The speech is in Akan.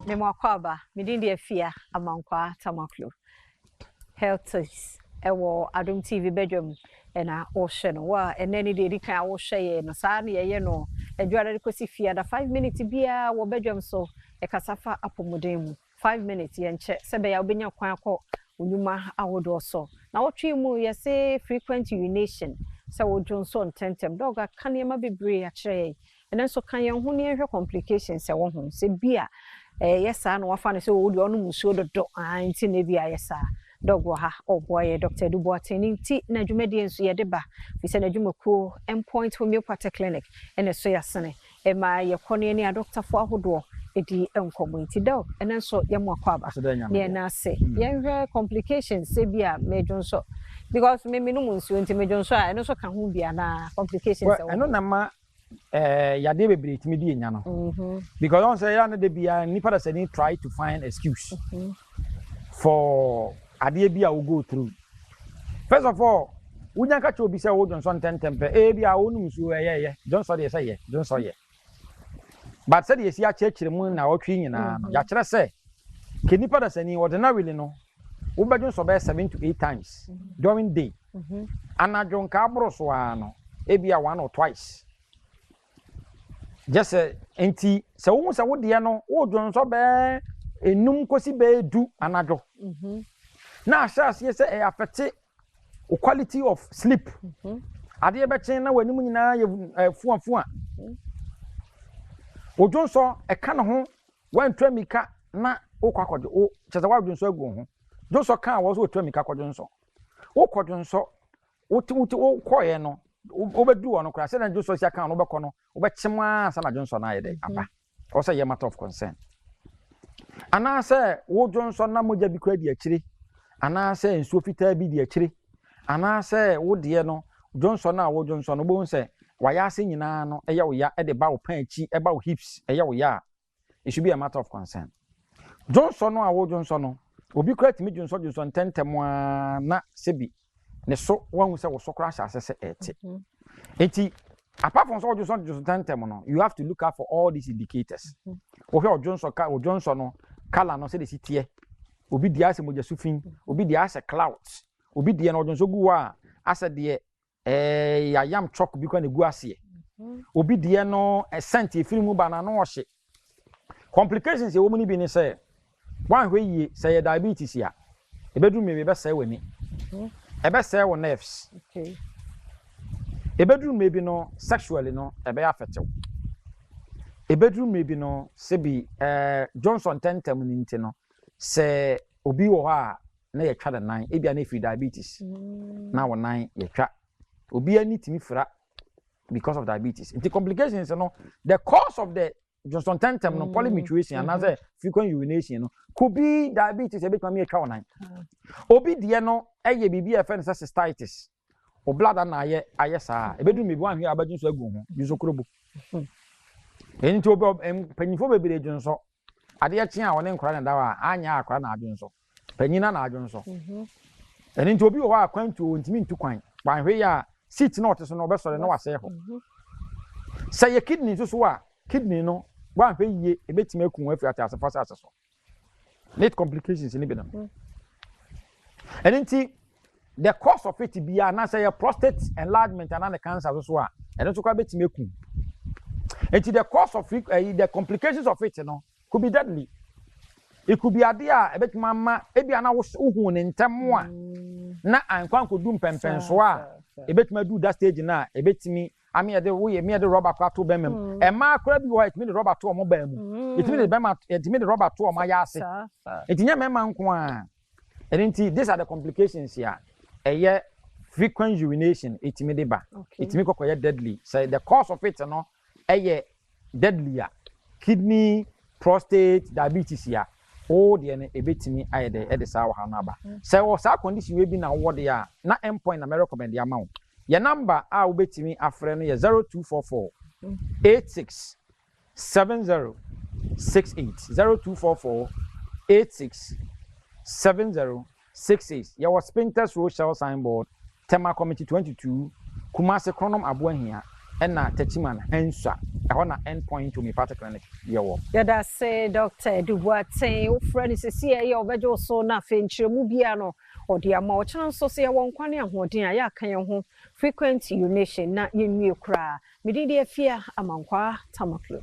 Memoquaba, Medindia Fia, Amankwa, Tamaklu. Health is Adom TV bedroom, and our ocean, and any day you can share no sani, and you are requesting fear the 5 minutes be our bedroom so a casafa apomodemu. 5 minutes, and check Sabay Albania Quanco, Unuma, our door so. Now, what you say frequent urination, so Johnson tentem dog, can you be brave a tray, and also can you only complications, I want say beer. Yes, I know. I find so old. You know, so the dog. I ain't seen yes, dog. Oh boy, Doctor Dubois. Ti na jumedians ye deba. We send a jumoku endpoint homeopathic clinic. And a soya sunny. Am I your corny any doctor for who do? Edi community dog. And then so yamwa kwaba. Yeah, na say. Yeah, complications. Say be a major so because me no munsu enti major so. I know so can who be na complications. I know nama. Yade bebre timi di enya no because on say na de bia nipa da say ni try to find excuse for ade bia we go through. First of all, unya ka cho bi say wo Johnson tentempe bia wonu su ye Johnson dey say ye Johnson ye but say dey si a chechire mu na wotwe nyina no ya kire say ke nipa da say ni ordinarily no wo be Johnson be 7 to 8 times during day anajon ka abro so ano bia 1 or twice. Just enti se wo se wo de no wo dwonso be enum kosi be du anadwo na asase ye se e affect o quality of sleep ade be chen na wanum nyina ye fuafua o dwonso e ka ne ho wantwa mika na wo kwakodwo o chese wa dwonso agu ho dwonso ka wo so otwa mika kodwonso wo kodwonso wo koye no obedu ono kra se na dwonso sia ka no obekọ no obechema sa na dwonso na yede aba o say matter of concern ana say wo dwonso na moja bi kra di akire ana say nsuo fitaa bi di akire ana say wo de no dwonso na wo dwonso no bo nse waya ase nyina no eye wo ya e de ba wo pan achi e ba wo hips eye wo ya it should be a matter of concern dwonso no a wo dwonso no obi kra timi dwonso ntentem na sebi ne so wan say wo so kra asase ete enti apart from so Johnson tentem no you have to look out for all these indicators o he Johnson no kala no say the sitie obi dia ase moja sufin obi dia ase clouds obi dia no Johnson gu a ase de ya yam truck bi kwa ne gu ase obi dia no scent e firi mu bana no ohye complications e wo mu ni bi ni say wan hwe say diabetes ya e bedru me be say wani e be say wo nerves okay. A bedroom maybe no sexually no a be affected. A bedroom maybe no sebi Johnson tentem ninti no se obi wo ha na ye twa the 9 e bia na free diabetes na wo 9 ye twa obi ani timi fra because of diabetes. The complications no the cause of the Johnson tentem no polymituration and as frequent urination no could be diabetes e be twa me twa wo 9 obi de no eye bibi e fe cystitis o blood na aye saa ebedu mebi wan hwe abadun so agu ho yuso krobo enti obi panyifo bebere dwun so ade ye kyen a woni nkora na dawa anya akora na adwun so panyina na adwun so enti obi wo akwantu ontimi ntu kwan wan hwe ya seat na oteso no obesore na wase ho say ye kidney so a kidney no wan hwe yie ebetimi akun afi ata asefasa aseso net complications ni bedam enti the cause of it be na say your prostate enlargement and the cancer so a and so kwa betime ku enti the cause of it, the complications of it no could be deadly. It could be idea a bit mama ebia na wo hu ne ntem a na ankwan ko dum pempen so a e betima do that stage na e betimi ame ye de wo ye me de rubber kwato bemem e ma akora bi wo it me de rubber to o mo bam it me de bema it me de rubber to o ma ya ase it nya mema nko a enti these are the complications here. Frequent urination, it may be it may deadly. So the cause of it, no, deadly. Kidney, prostate, diabetes, yeah. Oh, the a bit me, I the sour hanaba. So, what's our condition? We be now what they are not endpoint. America and the amount. Your number, I will bet me a friend 0244 86 70 68 0244 86 70 68. Your Spinters Rochelle signboard. Tema Committee 22, Kumase Chronom Abuahia, ɛna Techiman Hensa ɛhɔ na endpoint homeopathic clinic yɛwɔ. Yɛda se Dr. Duboate wofrɛ ne sisi ɛyɛ ɔbɛgye so na afei nkyerɛmu bia no ɔde ama ɔkyerɛ nso sɛ yɛwɔ nkwane ahoɔden a yɛaka yɛn ho frequent urination na yɛnwie koraa. Medidi afia Amankwa Tamaklo.